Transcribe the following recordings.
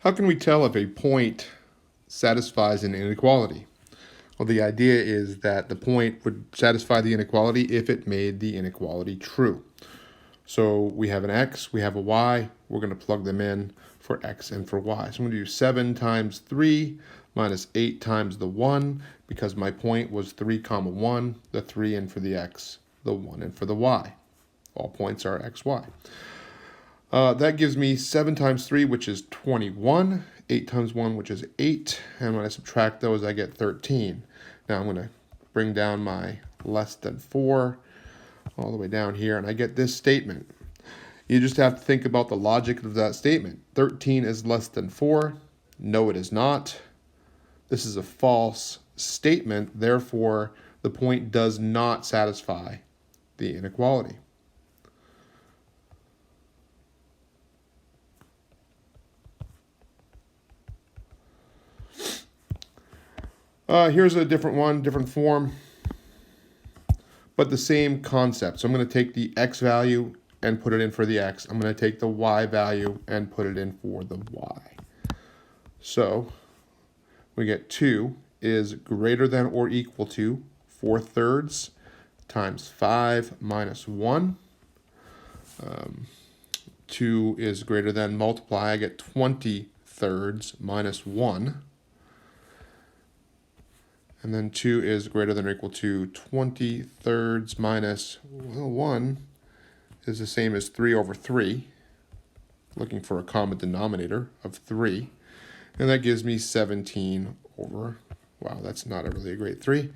How can we tell if a point satisfies an inequality? Well, the idea is that the point would satisfy the inequality if it made the inequality true. So we have an x, we have a y, we're going to plug them in for x and for y. So I'm going to do 7 times 3 minus 8 times the 1, because my point was 3 comma 1, the 3 in for the x, the 1 in for the y. All points are x, y. That gives me 7 times 3, which is 21, 8 times 1, which is 8, and when I subtract those, I get 13. Now I'm going to bring down my less than 4 all the way down here, and I get this statement. You just have to think about the logic of that statement. 13 is less than 4. No, it is not. This is a false statement, therefore the point does not satisfy the inequality. Here's a different one, different form, but the same concept. So I'm going to take the x value and put it in for the x. I'm going to take the y value and put it in for the y. So we get 2 is greater than or equal to 4/3 times 5 minus 1. 2 is greater than, multiply, I get 20/3 minus 1. And then 2 is greater than or equal to 20/3 minus, well, 1 is the same as 3/3. Looking for a common denominator of 3. And that gives me 17 over, wow, that's not really a great 3.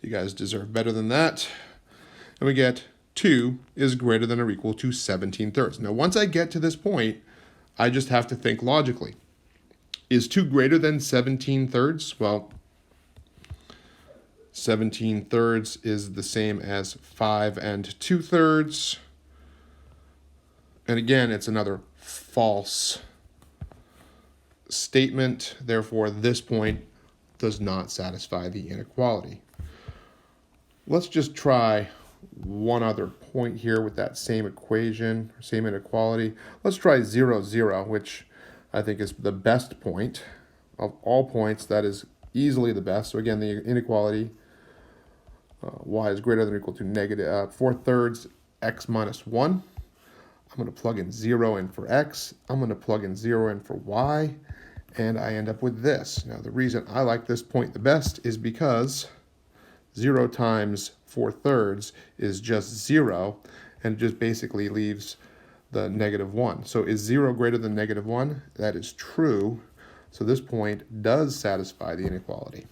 You guys deserve better than that. And we get 2 is greater than or equal to 17/3. Now, once I get to this point, I just have to think logically. Is 2 greater than 17/3? Well, 17/3 is the same as 5 2/3. And again, it's another false statement. Therefore, this point does not satisfy the inequality. Let's just try one other point here with that same equation, same inequality. Let's try 0, 0, which I think is the best point. Of all points, that is easily the best. So again, the inequality, y is greater than or equal to negative 4/3 x minus 1. I'm going to plug in 0 in for x. I'm going to plug in 0 in for y. And I end up with this. Now, the reason I like this point the best is because 0 times 4/3 is just 0. And it just basically leaves the negative 1. So is 0 greater than negative 1? That is true. So this point does satisfy the inequality.